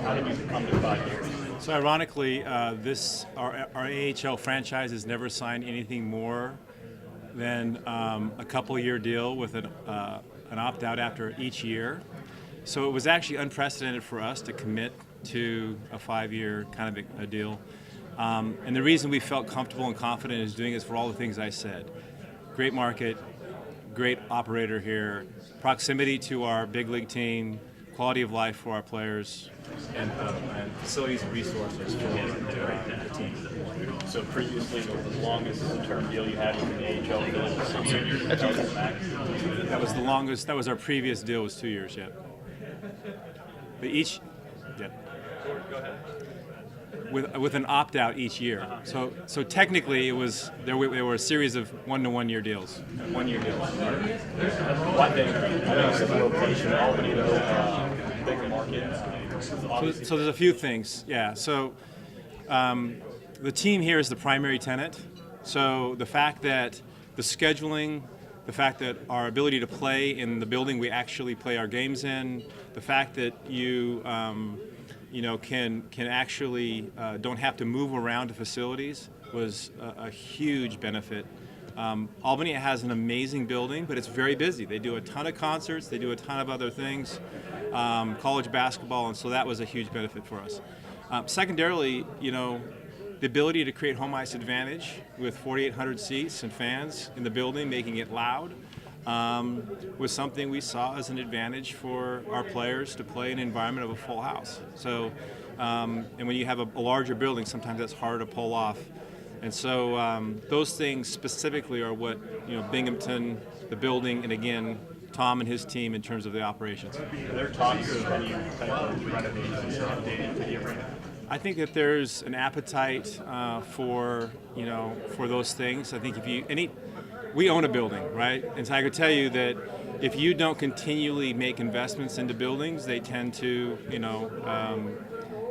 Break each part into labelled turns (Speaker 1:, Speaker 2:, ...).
Speaker 1: How did you come to 5 years?
Speaker 2: So ironically, our AHL franchise has never signed anything more than a couple-year deal with an opt-out after each year. So it was actually unprecedented for us to commit to a 5-year kind of a deal. And the reason we felt comfortable and confident is doing is for all the things I said. Great market, great operator here, proximity to our big league team, quality of life for our players, and facilities and resources for the team.
Speaker 1: So previously, the longest term deal you had with the AHL was 2 years.
Speaker 2: That was the longest. That was our previous deal, was 2 years. Yeah. But each, yeah.
Speaker 1: Go ahead.
Speaker 2: With an opt-out each year. So technically, there were a series of 1-to-1 year deals.
Speaker 1: 1 year deals. What day? I know you said the location, Albany, bigger market.
Speaker 2: So there's a few things. Yeah. So the team here is the primary tenant. So the fact that the scheduling, the fact that our ability to play in the building we actually play our games in, the fact that you can actually don't have to move around to facilities was a huge benefit. Albany has an amazing building, but it's very busy. They do a ton of concerts, they do a ton of other things, college basketball, and so that was a huge benefit for us. Secondarily, the ability to create home ice advantage with 4,800 seats and fans in the building, making it loud, was something we saw as an advantage for our players to play in an environment of a full house. So, and when you have a larger building, sometimes that's harder to pull off. And so those things specifically are what Binghamton, the building, and again, Tom and his team in terms of the operations.
Speaker 1: Are there talks of any type of renovations or updating to the arena?
Speaker 2: I think that there's an appetite for those things. I think we own a building, right? And so I could tell you that if you don't continually make investments into buildings, they tend to,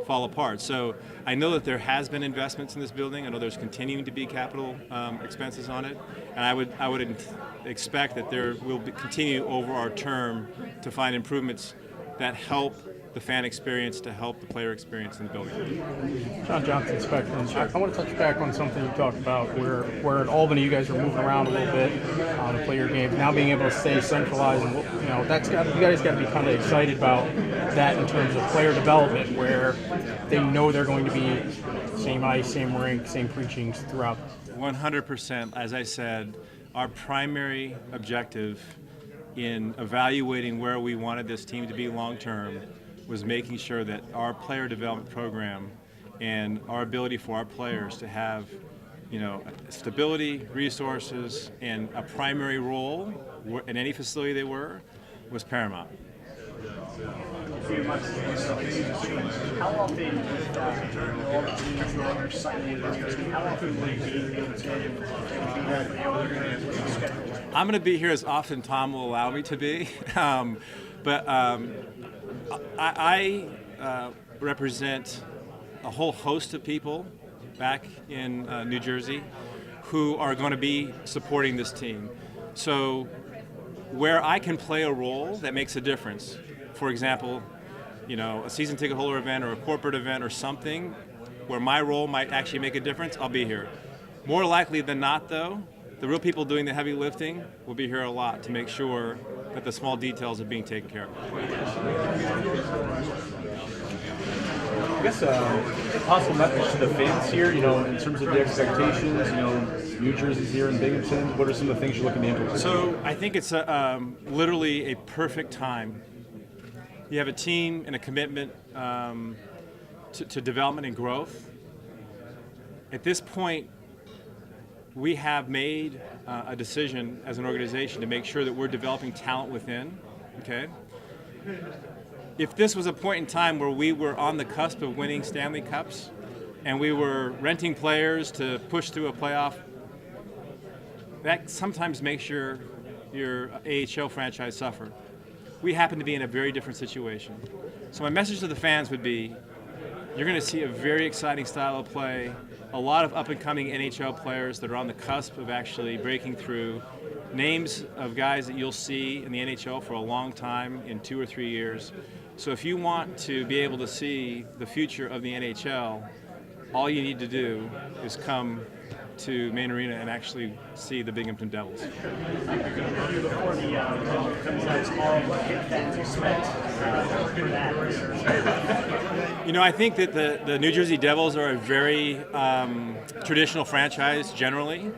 Speaker 2: fall apart. So I know that there has been investments in this building. I know there's continuing to be capital expenses on it, and I would expect that there will continue over our term to find improvements that help the fan experience, to help the player experience in the building.
Speaker 3: John Johnson, Spectrum. I want to touch back on something you talked about where at Albany you guys are moving around a little bit to play your games. Now being able to stay centralized, and you guys got to be kind of excited about that in terms of player development, where they know they're going to be same ice, same rink, same preachings throughout.
Speaker 2: 100%. As I said, our primary objective in evaluating where we wanted this team to be long term was making sure that our player development program and our ability for our players to have, stability, resources, and a primary role in any facility they were was paramount. I'm going to be here as often as Tom will allow me to be, but I represent a whole host of people back in New Jersey who are going to be supporting this team. So where I can play a role that makes a difference, for example, a season ticket holder event or a corporate event or something where my role might actually make a difference, I'll be here. More likely than not, though, the real people doing the heavy lifting will be here a lot to make sure that the small details are being taken care of.
Speaker 4: I guess a possible message to the fans here, in terms of the expectations, New Jersey's here in Binghamton. What are some of the things you're looking to implement?
Speaker 2: So I think it's literally a perfect time. You have a team and a commitment to development and growth. At this point, we have made a decision as an organization to make sure that we're developing talent within, okay? If this was a point in time where we were on the cusp of winning Stanley Cups and we were renting players to push through a playoff, that sometimes makes your AHL franchise suffer. We happen to be in a very different situation. So my message to the fans would be, you're going to see a very exciting style of play, a lot of up-and-coming NHL players that are on the cusp of actually breaking through, names of guys that you'll see in the NHL for a long time, in 2 or 3 years. So if you want to be able to see the future of the NHL, all you need to do is come to Main Arena and actually see the Binghamton Devils.
Speaker 5: Before the comes all the hit that you spent for that.
Speaker 2: You know, I think that the New Jersey Devils are a very traditional franchise generally.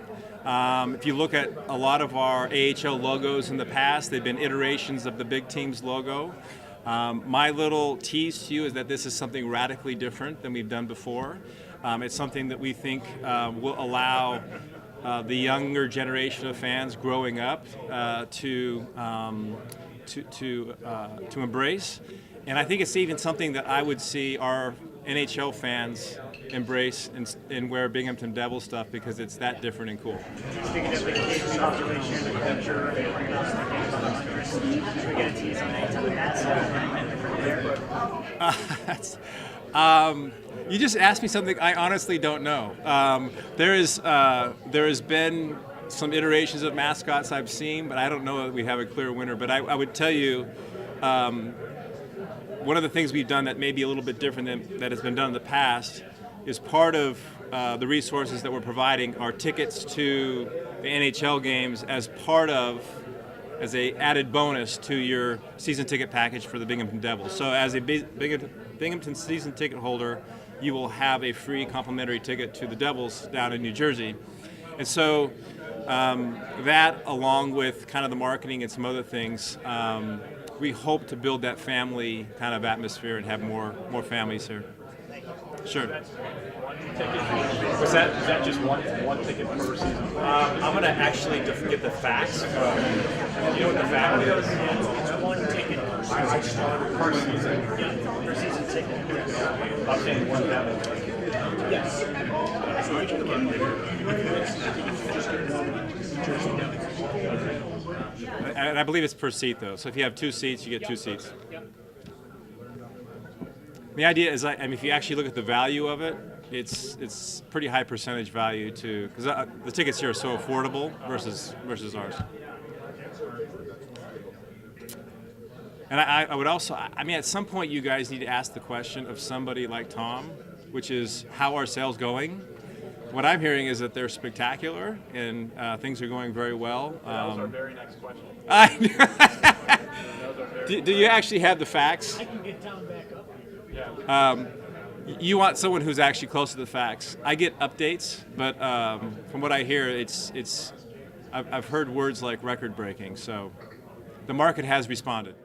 Speaker 2: If you look at a lot of our AHL logos in the past, they've been iterations of the big team's logo. My little tease to you is that this is something radically different than we've done before. It's something that we think will allow the younger generation of fans growing up to embrace, and I think it's even something that I would see our NHL fans embrace and wear Binghamton Devils stuff because it's that different and cool.
Speaker 5: Speaking of vacation observation, I'm sure everyone else should we get a tease on anything that's
Speaker 2: You just asked me something I honestly don't know. There has been some iterations of mascots I've seen, but I don't know that we have a clear winner. But I would tell you, one of the things we've done that may be a little bit different than that has been done in the past is part of the resources that we're providing are tickets to the NHL games as a added bonus to your season ticket package for the Binghamton Devils. So as a Binghamton season ticket holder, you will have a free complimentary ticket to the Devils down in New Jersey. And so that, along with kind of the marketing and some other things, we hope to build that family kind of atmosphere and have more families here. Sure.
Speaker 1: Was that just one ticket per season? I'm going to actually get the facts. You know what the fact is?
Speaker 5: It's one ticket per season. Per season ticket.
Speaker 1: I'm saying one Devil.
Speaker 5: Yes.
Speaker 2: And I believe it's per seat, though. So if you have 2 seats, you get 2 seats. The idea is, if you actually look at the value of it, it's pretty high percentage value to because the tickets here are so affordable versus ours. And I would also, at some point you guys need to ask the question of somebody like Tom, which is how are sales going? What I'm hearing is that they're spectacular and things are going very well.
Speaker 1: That was our very next question.
Speaker 2: Do you actually have the facts?
Speaker 5: I can get Tom back up.
Speaker 2: You want someone who's actually close to the facts. I get updates, but from what I hear, I've heard words like record breaking. So the market has responded.